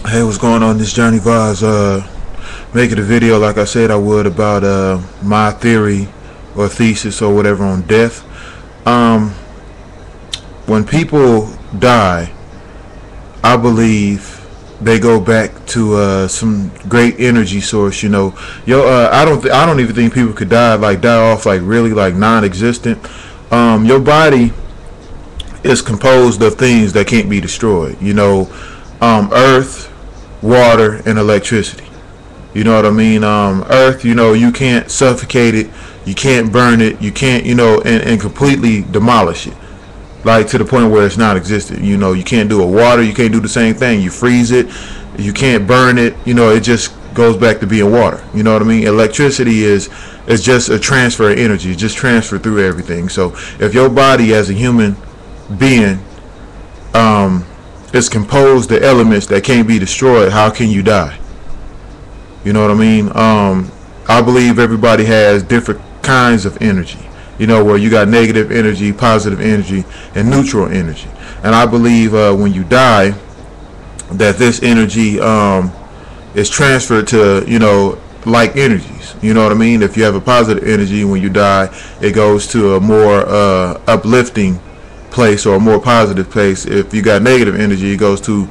Hey, what's going on? This Johnny Vaz, making a video like I said I would about my theory or thesis or whatever on death. Um, when people die, I believe they go back to some great energy source. I don't even think people could die off like really like non-existent. Your body is composed of things that can't be destroyed. Earth, water, and electricity. You know what I mean? Earth, you can't suffocate it, you can't burn it, you can't, and completely demolish it, like to the point where it's not existent. You can't do a water, you can't do the same thing. You freeze it, you can't burn it. It just goes back to being water. You know what I mean? Electricity is just a transfer of energy, just transfer through everything. So if your body as a human being is composed of elements that can't be destroyed, how can you die? You know what I mean? I believe everybody has different kinds of energy, where you got negative energy, positive energy, and neutral energy. And I believe when you die, that this energy is transferred to, like energies. You know what I mean? If you have a positive energy, when you die, it goes to a more uplifting place or a more positive place. If you got negative energy, it goes to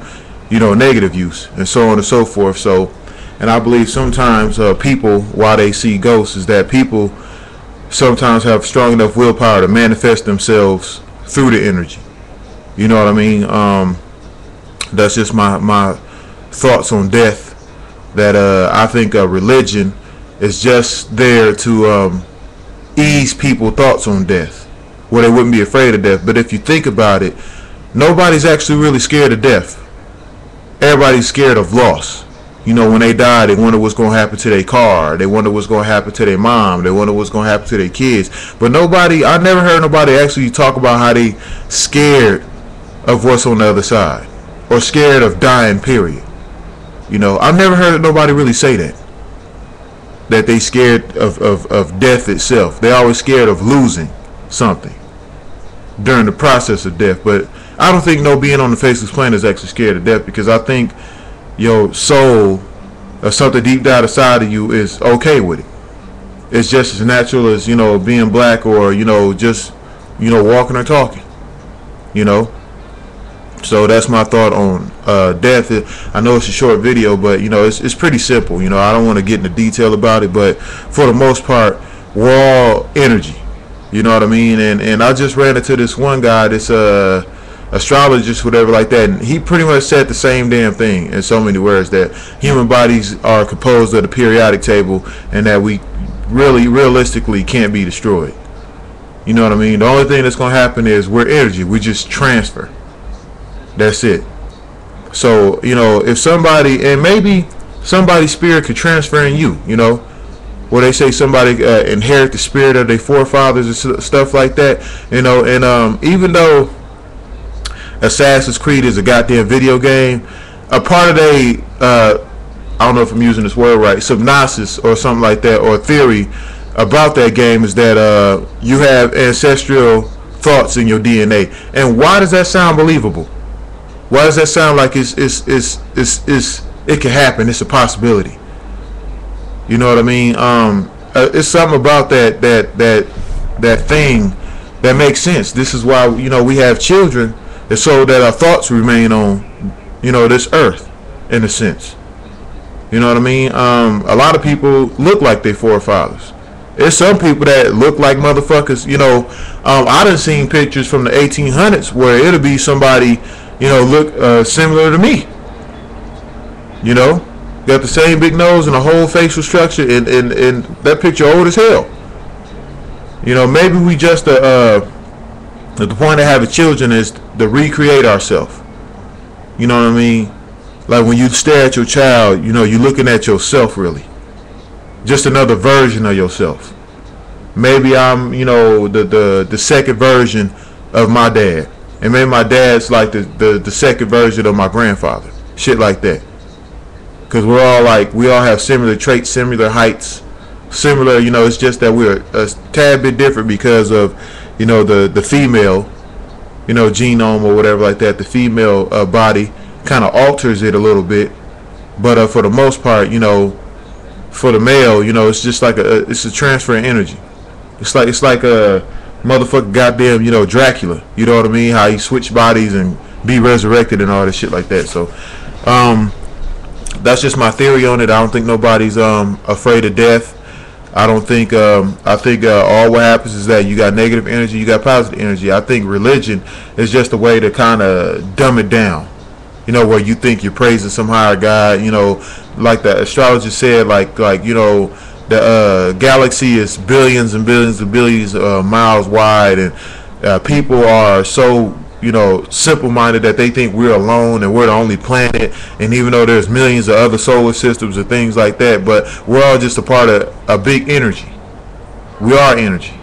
negative use, and so on and so forth. So, and I believe sometimes people, why they see ghosts, is that people sometimes have strong enough willpower to manifest themselves through the energy. You know what I mean? That's just my thoughts on death. That I think religion is just there to ease people's thoughts on death, where they wouldn't be afraid of death. But if you think about it, nobody's actually really scared of death. Everybody's scared of loss. When they die, they wonder what's going to happen to their car. They wonder what's going to happen to their mom. They wonder what's going to happen to their kids. But I never heard nobody actually talk about how they scared of what's on the other side, or scared of dying, period. I've never heard nobody really say that they scared of death itself. They always scared of losing something during the process of death. But I don't think no being on the face of this planet is actually scared of death, because I think your soul or something deep down inside of you is okay with it. It's just as natural as being black, or just walking or talking. So that's my thought on death. I know it's a short video, but it's pretty simple. I don't want to get into detail about it, but for the most part, we're all energy. You know what I mean? And I just ran into this one guy, this astrologist, whatever like that, and he pretty much said the same damn thing in so many words, that human bodies are composed of the periodic table, and that we realistically can't be destroyed. You know what I mean? The only thing that's going to happen is we're energy. We just transfer. That's it. So, if somebody, and maybe somebody's spirit could transfer in you, where they say somebody inherit the spirit of their forefathers and stuff like that, and even though Assassin's Creed is a goddamn video game, a part of I don't know if I'm using this word right, subnosis or something like that, or theory about that game, is that you have ancestral thoughts in your DNA. And why does that sound believable? Why does that sound like it can happen? It's a possibility. You know what I mean? It's something about that thing that makes sense. This is why we have children, it's so that our thoughts remain on this earth, in a sense. You know what I mean? A lot of people look like their forefathers. There's some people that look like motherfuckers. I done seen pictures from the 1800s where it'll be somebody look similar to me. Got the same big nose and a whole facial structure, and that picture old as hell. Maybe we just the point of having children is to recreate ourselves. You know what I mean? Like when you stare at your child, you're looking at yourself, really. Just another version of yourself. Maybe I'm, the second version of my dad. And maybe my dad's like the second version of my grandfather. Shit like that. Because we all have similar traits, similar heights, similar, it's just that we're a tad bit different because of, the female, genome or whatever like that. The female body kind of alters it a little bit, But for the most part, you know, for the male, you know, it's just like it's a transfer of energy. It's like a motherfucker goddamn, you know, Dracula. You know what I mean? How he switch bodies and be resurrected and all that shit like that. So that's just my theory on it. I don't think nobody's afraid of death. I don't think I think all what happens is that you got negative energy, you got positive energy. I think religion is just a way to kind of dumb it down. You know, where you think you're praising some higher God, you know, like the astrologer said, like you know, the galaxy is billions and billions and billions miles wide, and people are so, you know, simple-minded that they think we're alone and we're the only planet, and even though there's millions of other solar systems and things like that, but we're all just a part of a big energy. We are energy.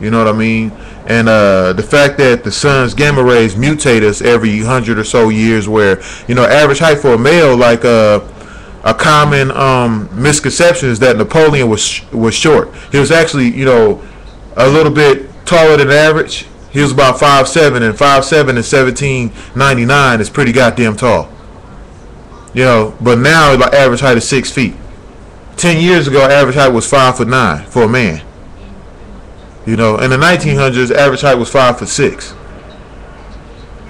You know what I mean? And the fact that the sun's gamma rays mutate us every 100 or so years, where, you know, average height for a male, like a common misconception is that Napoleon was short. He was actually, you know, a little bit taller than average. He was about 5'7", and 5'7" in 1799 is pretty goddamn tall. You know, but now the average height is 6 feet. 10 years ago, average height was 5'9" for a man. You know, in the 1900s, average height was 5'6".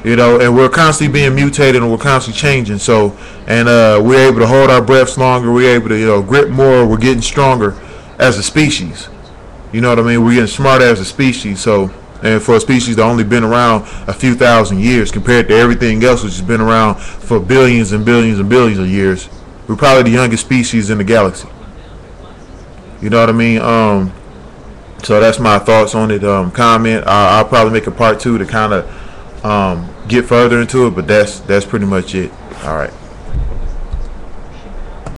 You know, and we're constantly being mutated and we're constantly changing. So, and we're able to hold our breaths longer. We're able to, you know, grip more. We're getting stronger as a species. You know what I mean? We're getting smarter as a species. So, and for a species that only been around a few thousand years compared to everything else which has been around for billions and billions and billions of years, we're probably the youngest species in the galaxy. You know what I mean? So that's my thoughts on it. Comment. I'll probably make a part 2 to kind of get further into it, but that's pretty much it. All right.